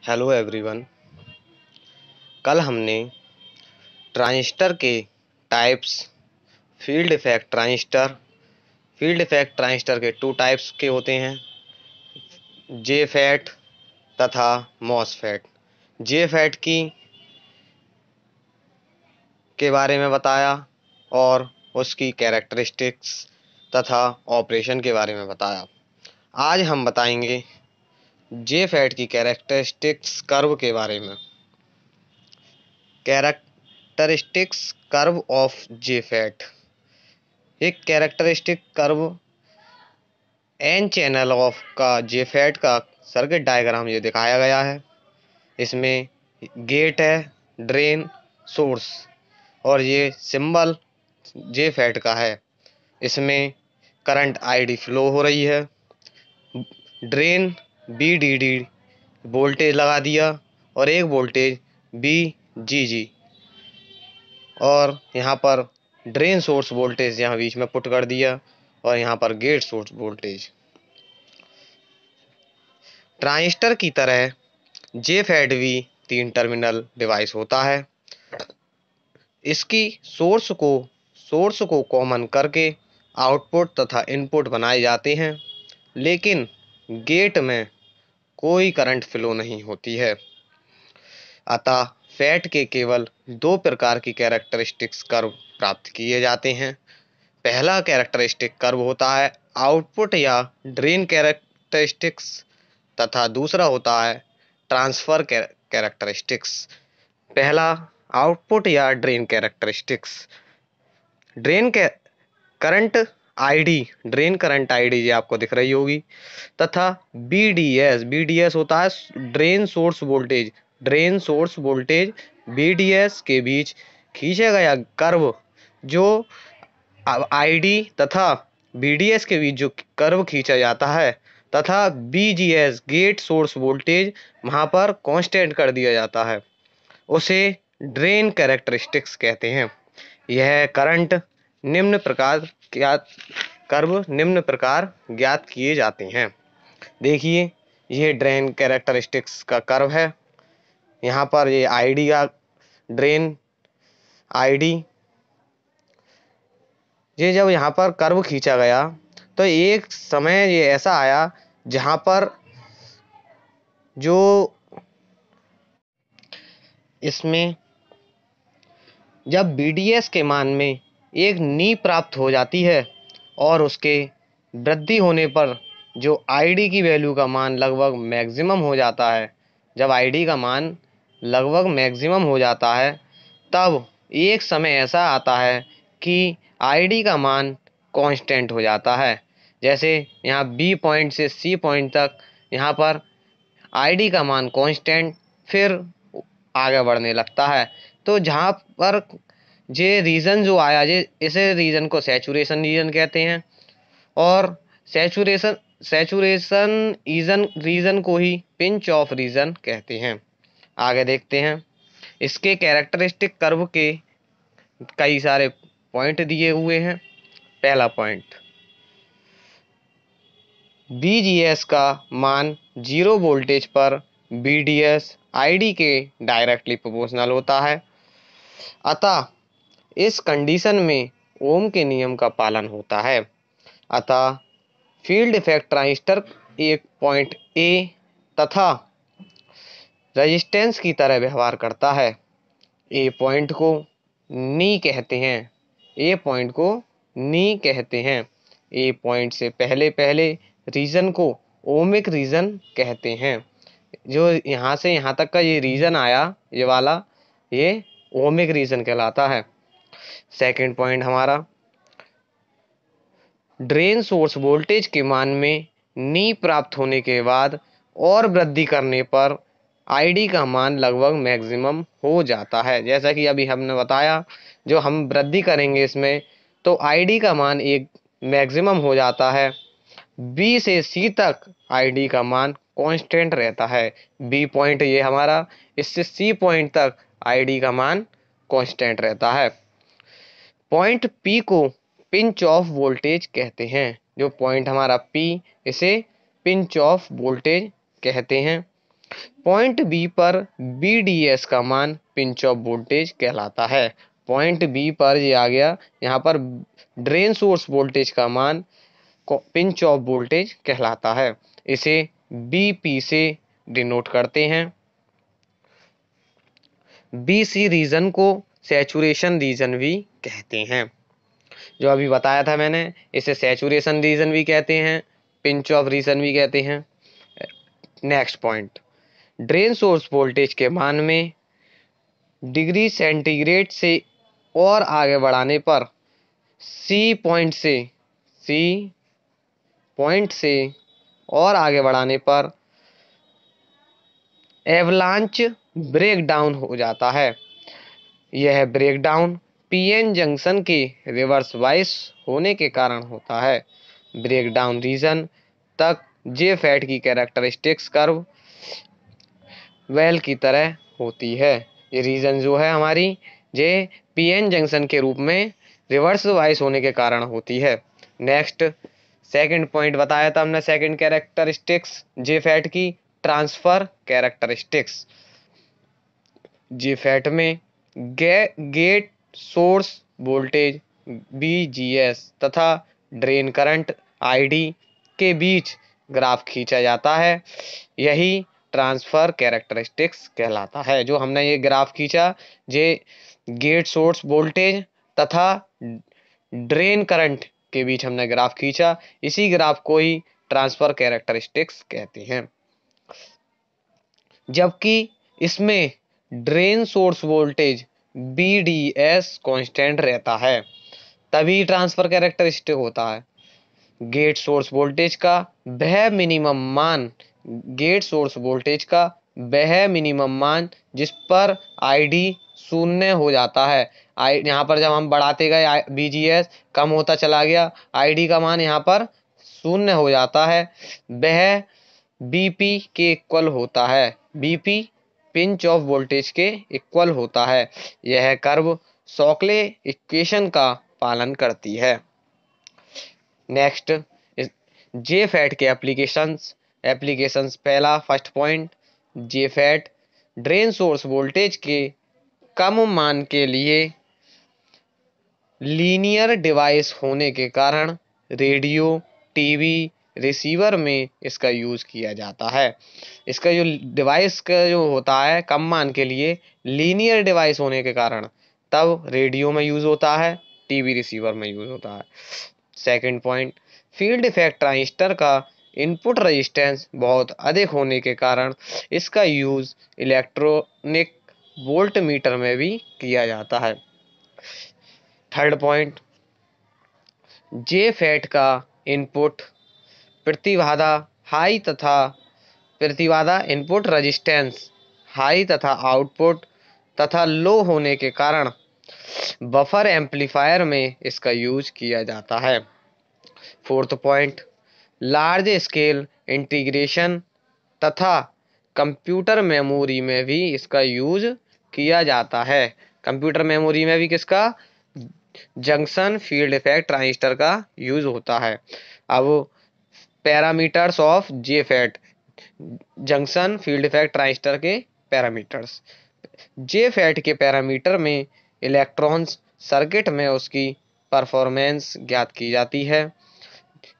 Hello everyone. कल हमने transistor के टाइप्स, फील्ड इफेक्ट ट्रांजिस्टर के टू टाइप्स के होते हैं, जेफेट तथा मॉसफेट। जेफेट के बारे में बताया और उसकी कैरेक्टरिस्टिक्स तथा ऑपरेशन के बारे में बताया। आज हम बताएंगे जेफेट की कैरेक्टरिस्टिक्स कर्व के बारे में। Characteristics curve of JFET. एक characteristic curve N channel of का जेफेट का सर्किट डायग्राम ये दिखाया गया है। इसमें गेट है, ड्रेन, सोर्स और ये सिंबल जेफेट का है। इसमें करंट आईडी फ्लो हो रही है। ड्रेन बीडीडी वोल्टेज लगा दिया और एक वोल्टेज बीजीजी, और यहाँ पर ड्रेन सोर्स वोल्टेज यहाँ बीच में पुट कर दिया और यहाँ पर गेट सोर्स वोल्टेज। ट्रांजिस्टर की तरह जेफेट भी 3 टर्मिनल डिवाइस होता है। इसकी सोर्स को कॉमन करके आउटपुट तथा इनपुट बनाए जाते हैं, लेकिन गेट में कोई करंट फ्लो नहीं होती है। अतः फेट के केवल 2 प्रकार की कैरेक्टरिस्टिक्स कर्व प्राप्त किए जाते हैं। पहला कैरेक्टरिस्टिक कर्व होता है आउटपुट या ड्रेन कैरेक्टरिस्टिक्स तथा दूसरा होता है ट्रांसफर कैरेक्टरिस्टिक्स। पहला आउटपुट या ड्रेन कैरेक्टरिस्टिक्स। ड्रेन के करंट आईडी ये आपको दिख रही होगी, तथा बीडीएस होता है ड्रेन सोर्स वोल्टेज बीडीएस के बीच खींचा गया कर्व, जो आईडी तथा बीडीएस के बीच जो कर्व खींचा जाता है, तथा बीजीएस गेट सोर्स वोल्टेज वहां पर कांस्टेंट कर दिया जाता है, उसे ड्रेन कैरेक्टरिस्टिक्स कहते हैं। यह करंट निम्न प्रकार ज्ञात किए जाते हैं। देखिए, यह ड्रेन कैरेक्टरिस्टिक्स का कर्व है। यहाँ पर ये आईडी का ड्रेन आईडी, ये जब यहाँ पर कर्व खींचा गया तो एक समय ये ऐसा आया जहाँ पर जो इसमें जब बीडीएस के मान में एक नी प्राप्त हो जाती है और उसके वृद्धि होने पर जो आईडी की वैल्यू का मान लगभग मैक्सिमम हो जाता है, जब आईडी का मान लगभग मैक्सिमम हो जाता है, तब एक समय ऐसा आता है कि आईडी का मान कांस्टेंट हो जाता है। जैसे यहाँ बी पॉइंट से सी पॉइंट तक यहाँ पर आईडी का मान कांस्टेंट फिर आगे बढ़ने लगता है। तो जहाँ पर ये रीजन जो आया, ये इसे रीजन को सैचुरेशन रीजन कहते हैं, और सैचुरेशन रीजन को ही पिंच ऑफ रीजन कहते हैं। आगे देखते हैं। इसके कैरेक्टरिस्टिक कर्व के कई सारे पॉइंट दिए हुए हैं। पहला पॉइंट, बीजीएस का मान 0 वोल्टेज पर बीडीएस आईडी के डायरेक्टली प्रोपोर्शनल होता है। अतः इस कंडीशन में ओम के नियम का पालन होता है। अतः फील्ड इफेक्ट ट्रांजिस्टर एक पॉइंट ए तथा रेजिस्टेंस की तरह व्यवहार करता है। ए पॉइंट को नी कहते हैं। ए पॉइंट से पहले रीजन को ओमिक रीजन कहते हैं। जो यहाँ से यहाँ तक का ये रीजन आया, ये वाला, ये ओमिक रीजन कहलाता है। सेकंड पॉइंट हमारा, ड्रेन सोर्स वोल्टेज के मान में नी प्राप्त होने के बाद और वृद्धि करने पर आईडी का मान लगभग मैक्सिमम हो जाता है। जैसा कि अभी हमने बताया, जो हम वृद्धि करेंगे इसमें तो आईडी का मान एक मैक्सिमम हो जाता है। बी से सी तक आईडी का मान कांस्टेंट रहता है। बी पॉइंट ये हमारा, इससे सी पॉइंट तक आईडी का मान कांस्टेंट रहता है। पॉइंट पी को पिंच ऑफ वोल्टेज कहते हैं। जो पॉइंट हमारा पी, इसे पिंच ऑफ वोल्टेज कहते हैं। पॉइंट बी पर BDS का मान पिंच ऑफ वोल्टेज कहलाता है। पॉइंट बी पर ये आ गया, यहाँ पर ड्रेन सोर्स वोल्टेज का मान पिंच ऑफ वोल्टेज कहलाता है। इसे BP से डिनोट करते हैं। BC रीजन को सैचुरेशन रीजन भी कहते हैं। जो अभी बताया था मैंने, इसे सैचुरेशन रीजन भी कहते हैं, पिंच ऑफ रीजन भी कहते हैं। Next point, drain source voltage के मान में डिग्री सेंटीग्रेड से और आगे बढ़ाने पर सी पॉइंट से और आगे बढ़ाने पर एवलांच ब्रेकडाउन हो जाता है। यह ब्रेकडाउन PN जंक्शन के रिवर्स वाइस होने के कारण होता है। ब्रेकडाउन रीजन तक जे फैट की कैरेक्टरिस्टिक्स कर्व वेल की तरह होती है। ये रीजन जो है हमारी जे PN जंक्शन के रूप में रिवर्स वाइस होने के कारण होती है। नेक्स्ट सेकंड पॉइंट बताया था हमने, सेकंड कैरेक्टरिस्टिक्स जे फैट की, ट्रांसफर कैरेक्टरिस्टिक्स। जे फैट में गेट सोर्स वोल्टेज BGS तथा ड्रेन करंट ID के बीच ग्राफ खींचा जाता है। यही ट्रांसफर कैरेक्टरिस्टिक्स कहलाता है। जो हमने ये ग्राफ खींचा, जे गेट सोर्स वोल्टेज तथा ड्रेन करंट के बीच हमने ग्राफ खींचा, इसी ग्राफ को ही ट्रांसफर कैरेक्टरिस्टिक्स कहते हैं। जबकि इसमें drain source voltage BDS constant रहता है, तभी ट्रांसफर कैरेक्टरिस्टिक होता है। गेट सोर्स वोल्टेज का वह मिनिमम मान जिस पर ID शून्य हो जाता है। यहाँ पर जब हम बढ़ाते गए BGS कम होता चला गया, ID का मान यहाँ पर शून्य हो जाता है, वह BP के इक्वल होता है। BP पिंच ऑफ वोल्टेज के इक्वल होता है। यह कर्व शॉकले इक्वेशन का पालन करती है। नेक्स्ट, जे फैट के एप्लीकेशंस पहला फर्स्ट पॉइंट, जे फैट ड्रेन सोर्स वोल्टेज के कम मान के लिए लीनियर डिवाइस होने के कारण रेडियो, टीवी, रिसीवर में इसका यूज किया जाता है। इसका जो डिवाइस का जो होता है कम मान के लिए, लीनियर डिवाइस होने के कारण तब रेडियो में यूज होता है, टीवी रिसीवर में यूज होता है। Second point, field effect transistor का इनपुट रेजिस्टेंस बहुत अधिक होने के कारण इसका यूज इलेक्ट्रॉनिक वोल्टमीटर में भी किया जाता है। थर्ड पॉइंट, जे फैट का इनपुट प्रतिबाधा हाई तथा इनपुट रेजिस्टेंस हाई तथा आउटपुट तथा लो होने के कारण बफर एम्पलीफायर में इसका यूज किया जाता है। Fourth point, large scale integration तथा कंप्यूटर मेमोरी में भी इसका यूज किया जाता है। कंप्यूटर मेमोरी में भी किसका, जंक्शन फील्ड इफेक्ट ट्रांजिस्टर का यूज होता है। अब parameters of J fat, junction field effect transistor के पैरामीटर्स। जे फैट के पैरामीटर में इलेक्ट्रॉन्स सर्किट में उसकी परफॉर्मेंस ज्ञात की जाती है।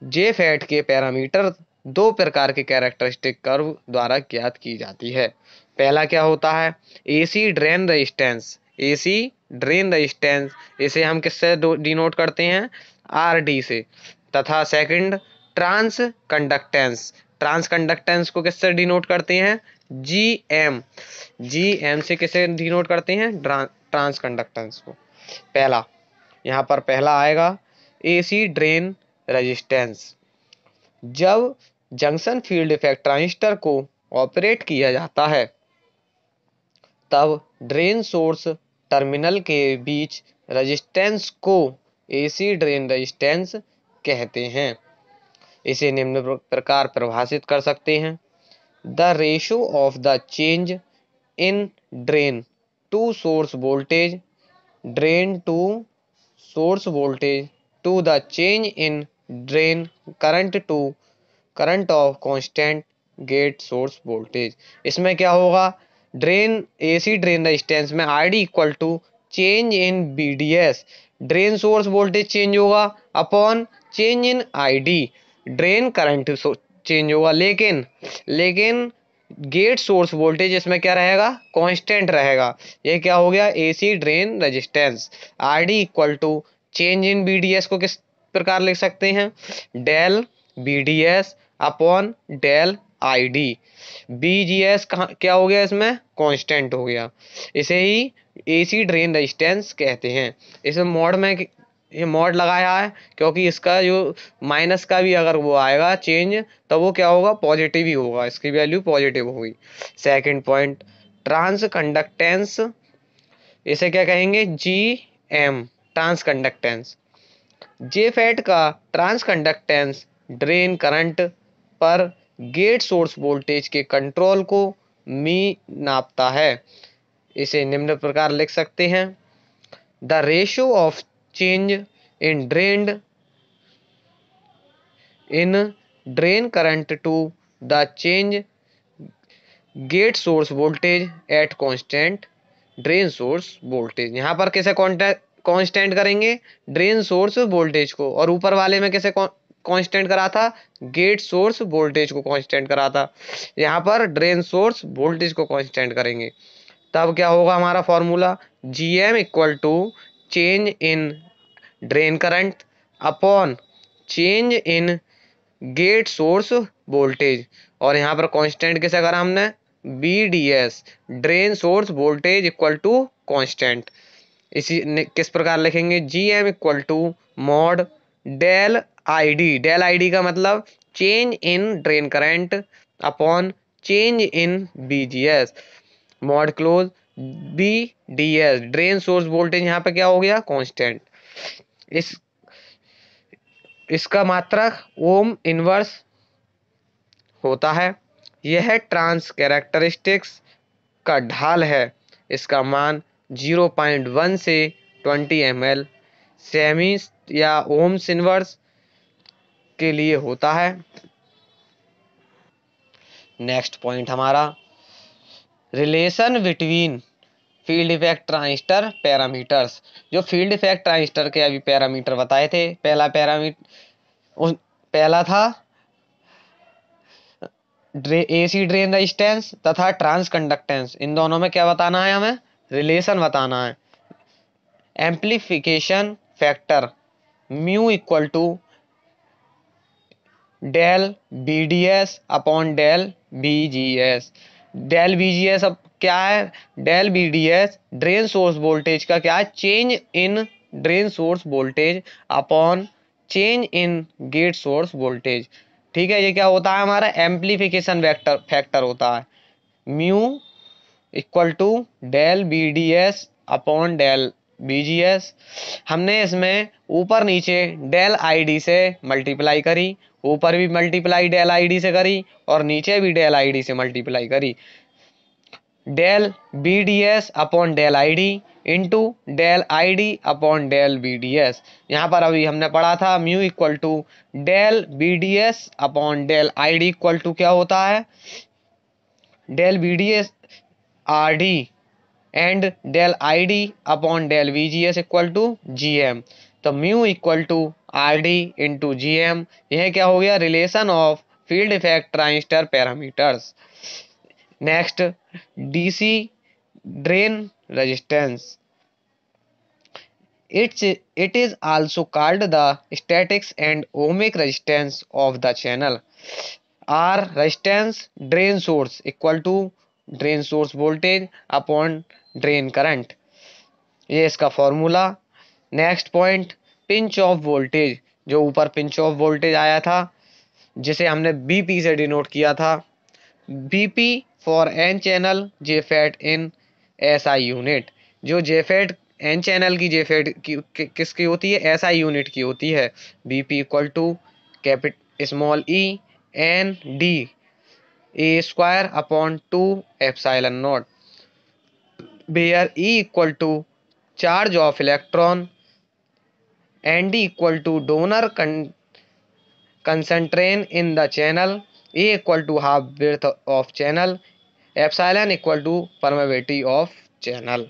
जे फैट के पैरामीटर दो प्रकार के कैरेक्टरिस्टिक कर्व द्वारा ज्ञात की जाती है। पहला क्या होता है, AC ड्रेन रेजिस्टेंस, इसे हम किससे डिनोट करते हैं, RD से। तथा सेकंड, ट्रांस कंडक्टेंस को किससे डिनोट करते हैं, GM से किसे डिनोट करते हैं, ट्रांस कंडक्टेंस को। पहला, यहाँ पर पहला आएगा AC ड्रेन रेजिस्टेंस। जब जंक्शन फील्ड इफेक्ट ट्रांजिस्टर को ऑपरेट किया जाता है, तब ड्रेन सोर्स टर्मिनल के बीच रेजिस्टेंस को AC ड्रेन रेजिस्टेंस कहते हैं। इसे निम्न प्रकार परिभाषित कर सकते हैं, the ratio of the change in drain to source voltage to the change in drain current of constant gate source voltage. इसमें क्या होगा, ड्रेन एसी ड्रेन रेजिस्टेंस में ID equal to change in BDS, drain source voltage change होगा upon change in ID, drain current change होगा, लेकिन gate source voltage इसमें क्या रहेगा, कांस्टेंट रहेगा। ये क्या हो गया, AC drain resistance. RD equal to change in VDS को किस प्रकार लिख सकते हैं, del VDS upon del ID. VGS कहाँ क्या हो गया, इसमें कांस्टेंट हो गया, इसे ही एसी ड्रेन रेजिस्टेंस कहते हैं। इस मोड में ये मोड लगाया है क्योंकि इसका जो माइनस का भी अगर वो आएगा चेंज, तो वो क्या होगा, पॉजिटिव ही होगा, इसकी वैल्यू पॉजिटिव होगी। सेकंड पॉइंट, ट्रांस कंडक्टेंस, इसे क्या कहेंगे, G M, transconductance. JFET का ट्रांस कंडक्टेंस ड्रेन करंट पर गेट सोर्स वोल्टेज के कंट्रोल को नापता है। इसे निम्न प्रकार लिख सकते हैं, the ratio of change in drain current to the change gate source voltage at constant drain source voltage. यहाँ पर कैसे कांस्टेंट करेंगे, ड्रेन सोर्स वोल्टेज को, और ऊपर वाले में कैसे कांस्टेंट करा था, गेट सोर्स वोल्टेज को कांस्टेंट करा था। यहाँ पर ड्रेन सोर्स वोल्टेज को कांस्टेंट करेंगे, तब क्या होगा हमारा formula, G M equal to change in drain current upon change in gate source voltage, और यहाँ पर कांस्टेंट कैसे करा हमने, V D S, drain source voltage equal to constant. इसी किस प्रकार लिखेंगे, G M equal to mod del ID, del ID का मतलब change in drain current upon change in VGS, mod close V D S, drain source voltage यहाँ पे क्या हो गया, कांस्टेंट। इसका मात्रक ओम इनवर्स होता है। यह ट्रांस कैरेक्टरिस्टिक्स का ढाल है, इसका मान 0.1 से 20 ml सेमी या ओम्स इनवर्स के लिए होता है। नेक्स्ट पॉइंट हमारा, relation between field effect transistor parameters. जो फील्ड इफेक्ट ट्रांजिस्टर के अभी पैरामीटर बताए थे, पहला था एसी ड्रेन रेजिस्टेंस तथा ट्रांस कंडक्टेंस, इन दोनों में क्या बताना है, हमें रिलेशन बताना है। Amplification factor mu equal to del V D S upon del V G S. Del V G S अब क्या है, del V D S drain source voltage का क्या है, change in drain source voltage upon change in gate source voltage. ठीक है, ये क्या होता है, हमारा एम्प्लीफिकेशन फैक्टर होता है। Mu equal to del V D S upon del V G S. हमने इसमें ऊपर नीचे डेल आई डी से मल्टीप्लाई करी, ऊपर भी मल्टीप्लाई डेल आई डी से करी और नीचे भी डेल आई डी से मल्टीप्लाई करी। Del V D S upon del I D into del I D upon del V D S. यहाँ पर अभी हमने पढ़ा था mu equal to del V D S upon del I D equal to क्या होता है, del V D S R D and del I D upon del V G S equal to G M. तो mu equal to R D into G M, यह क्या हो गया, relation of field effect transistor parameters. Next, DC drain resistance, it is also called the statics and ohmic resistance of the channel। R resistance drain source equal to drain source voltage upon drain current, ये इसका formula. Next point, pinch of voltage, जो ऊपर pinch of voltage आया था जिसे हमने BP से denote किया था, VP for N channel JFET in SI unit. जो जेफेट एन चैनल की जेफेट किसकी होती है, एसआई यूनिट की होती है। VP equal to small E N D A square upon 2 epsilon naught, where E equal to charge of electron and D equal to donor concentration in the channel A equal to half width of channel, epsilon equal to permeability of channel.